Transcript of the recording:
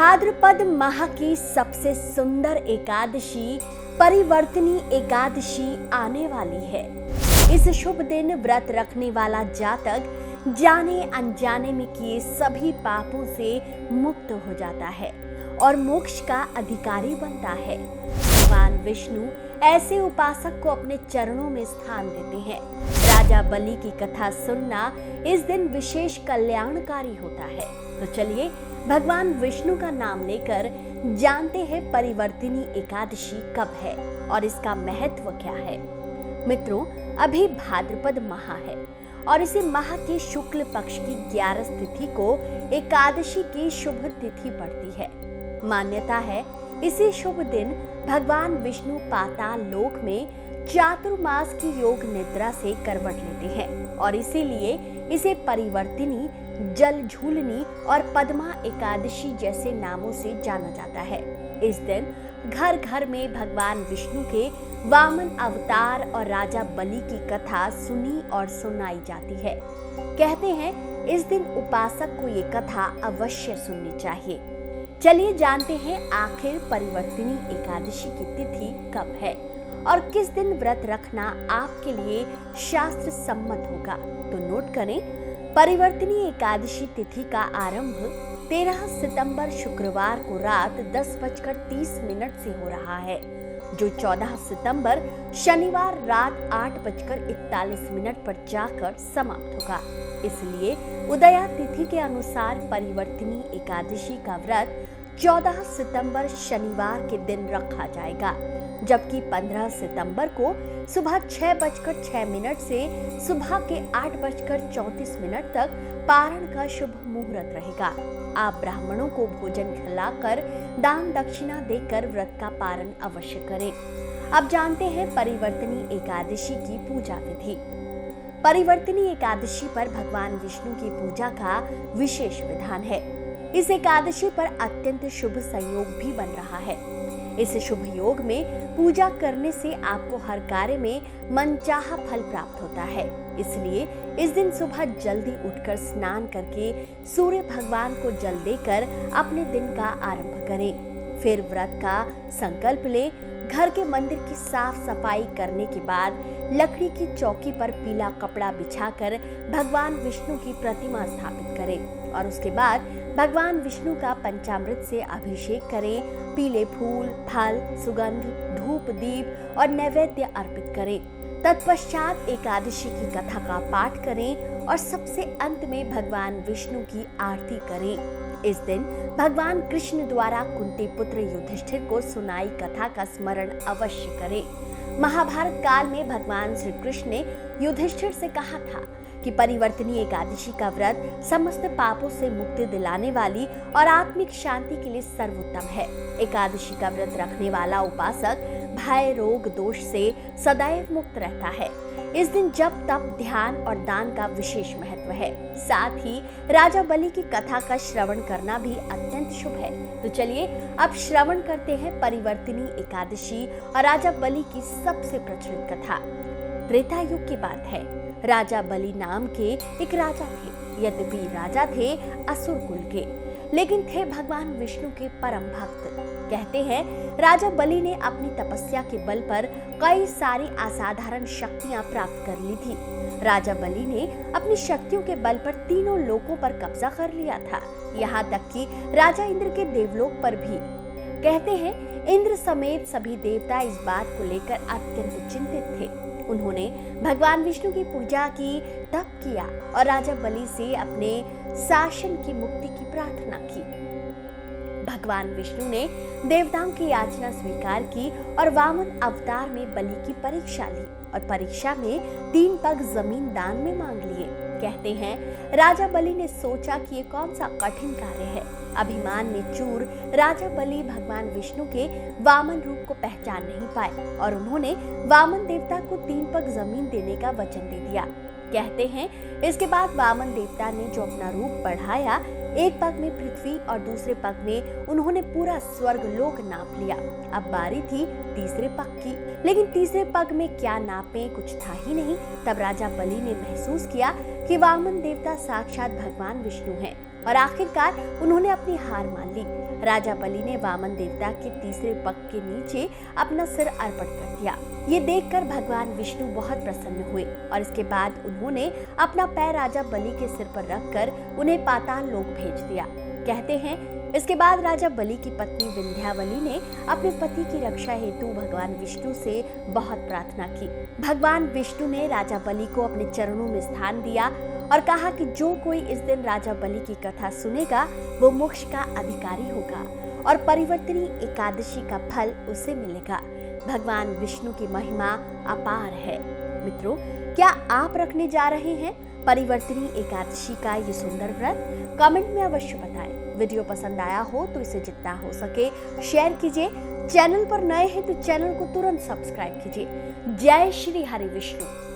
भाद्रपद माह की सबसे सुंदर एकादशी परिवर्तनी एकादशी आने वाली है। इस शुभ दिन व्रत रखने वाला जातक जाने अनजाने में किए सभी पापों से मुक्त हो जाता है और मोक्ष का अधिकारी बनता है। भगवान विष्णु ऐसे उपासक को अपने चरणों में स्थान देते हैं। राजा बलि की कथा सुनना इस दिन विशेष कल्याणकारी होता है। तो चलिए भगवान विष्णु का नाम लेकर जानते हैं परिवर्तनी एकादशी कब है और इसका महत्व क्या है। मित्रों, अभी भाद्रपद माह है और इसी माह की शुक्ल पक्ष की 11 तिथि को एकादशी की शुभ तिथि पड़ती है। मान्यता है इसी शुभ दिन भगवान विष्णु पाताल लोक में चातुर्मास की योग निद्रा से करवट लेते हैं और इसीलिए इसे परिवर्तिनी, जल झूलनी और पद्मा एकादशी जैसे नामों से जाना जाता है। इस दिन घर घर में भगवान विष्णु के वामन अवतार और राजा बलि की कथा सुनी और सुनाई जाती है। कहते हैं इस दिन उपासक को ये कथा अवश्य सुननी चाहिए। चलिए जानते हैं आखिर परिवर्तिनी एकादशी की तिथि कब है और किस दिन व्रत रखना आपके लिए शास्त्र सम्मत होगा। तो नोट करें, परिवर्तिनी एकादशी तिथि का आरंभ 13 सितंबर शुक्रवार को रात 10:30 से हो रहा है, जो 14 सितंबर शनिवार रात 8:41 पर जाकर समाप्त होगा। इसलिए उदया तिथि के अनुसार परिवर्तिनी एकादशी का व्रत 14 सितंबर शनिवार के दिन रखा जाएगा, जबकि 15 सितंबर को सुबह 6:06 से सुबह के 8:34 तक पारण का शुभ मुहूर्त रहेगा। आप ब्राह्मणों को भोजन खिलाकर दान दक्षिणा देकर व्रत का पारण अवश्य करें। अब जानते हैं परिवर्तनी एकादशी की पूजा विधि। परिवर्तनी एकादशी पर भगवान विष्णु की पूजा का विशेष विधान है। इस एकादशी पर अत्यंत शुभ संयोग भी बन रहा है। इस शुभ योग में पूजा करने से आपको हर कार्य में मनचाहा फल प्राप्त होता है। इसलिए इस दिन सुबह जल्दी उठकर स्नान करके सूर्य भगवान को जल देकर अपने दिन का आरंभ करें। फिर व्रत का संकल्प लें। घर के मंदिर की साफ सफाई करने के बाद लकड़ी की चौकी पर पीला कपड़ा बिछाकर भगवान विष्णु की प्रतिमा स्थापित करें और उसके बाद भगवान विष्णु का पंचामृत से अभिषेक करें। पीले फूल, फल, सुगंध, धूप, दीप और नैवेद्य अर्पित करें। तत्पश्चात एकादशी की कथा का पाठ करें और सबसे अंत में भगवान विष्णु की आरती करें। इस दिन भगवान कृष्ण द्वारा कुंती पुत्र युधिष्ठिर को सुनाई कथा का स्मरण अवश्य करें। महाभारत काल में भगवान श्री कृष्ण ने युधिष्ठिर से कहा था कि परिवर्तनी एकादशी का व्रत समस्त पापों से मुक्ति दिलाने वाली और आत्मिक शांति के लिए सर्वोत्तम है। एकादशी का व्रत रखने वाला उपासक भय, रोग, दोष से सदैव मुक्त रहता है। इस दिन जप, तप, ध्यान और दान का विशेष महत्व है। साथ ही राजा बलि की कथा का श्रवण करना भी अत्यंत शुभ है। तो चलिए अब श्रवण करते हैं परिवर्तनी एकादशी और राजा बलि की सबसे प्रचलित कथा। त्रेता युग की बात है। राजा बलि नाम के एक राजा थे। यद्यपि राजा थे असुर कुल के, लेकिन थे भगवान विष्णु के परम भक्त। कहते हैं राजा बलि ने अपनी तपस्या के बल पर कई सारी असाधारण शक्तियां प्राप्त कर ली थी। राजा बलि ने अपनी शक्तियों के बल पर तीनों लोकों पर कब्जा कर लिया था, यहाँ तक कि राजा इंद्र के देवलोक पर भी। कहते हैं इंद्र समेत सभी देवता इस बात को लेकर अत्यंत चिंतित थे। उन्होंने भगवान विष्णु की पूजा की, तप किया और राजा बलि से अपने शासन की मुक्ति की प्रार्थना की। भगवान विष्णु ने देवताओं की याचना स्वीकार की और वामन अवतार में बलि की परीक्षा ली और परीक्षा में 3 पग जमीन दान में मांग लिए। कहते हैं राजा बलि ने सोचा कि ये कौन सा कठिन कार्य है। अभिमान में चूर राजा बलि भगवान विष्णु के वामन रूप को पहचान नहीं पाए और उन्होंने वामन देवता को 3 पग जमीन देने का वचन दे दिया। कहते हैं इसके बाद वामन देवता ने जो अपना रूप बढ़ाया, एक पग में पृथ्वी और दूसरे पग में उन्होंने पूरा स्वर्ग लोक नाप लिया। अब बारी थी तीसरे पग की, लेकिन तीसरे पग में क्या नापे कुछ था ही नहीं। तब राजा बलि ने महसूस किया कि वामन देवता साक्षात भगवान विष्णु हैं और आखिरकार उन्होंने अपनी हार मान ली। राजा बलि ने वामन देवता के तीसरे पग के नीचे अपना सिर अर्पण कर दिया। ये देखकर भगवान विष्णु बहुत प्रसन्न हुए और इसके बाद उन्होंने अपना पैर राजा बलि के सिर पर रखकर उन्हें पाताल लोक भेज दिया। कहते हैं इसके बाद राजा बलि की पत्नी विंध्यावली ने अपने पति की रक्षा हेतु भगवान विष्णु से बहुत प्रार्थना की। भगवान विष्णु ने राजा बलि को अपने चरणों में स्थान दिया और कहा कि जो कोई इस दिन राजा बलि की कथा सुनेगा वो मोक्ष का अधिकारी होगा और परिवर्तनी एकादशी का फल उसे मिलेगा। भगवान विष्णु की महिमा अपार है। मित्रों, क्या आप रखने जा रहे हैं परिवर्तनी एकादशी का ये सुंदर व्रत? कमेंट में अवश्य बताएं। वीडियो पसंद आया हो तो इसे जितना हो सके शेयर कीजिए। चैनल पर नए हैं तो चैनल को तुरंत सब्सक्राइब कीजिए। जय श्री हरि विष्णु।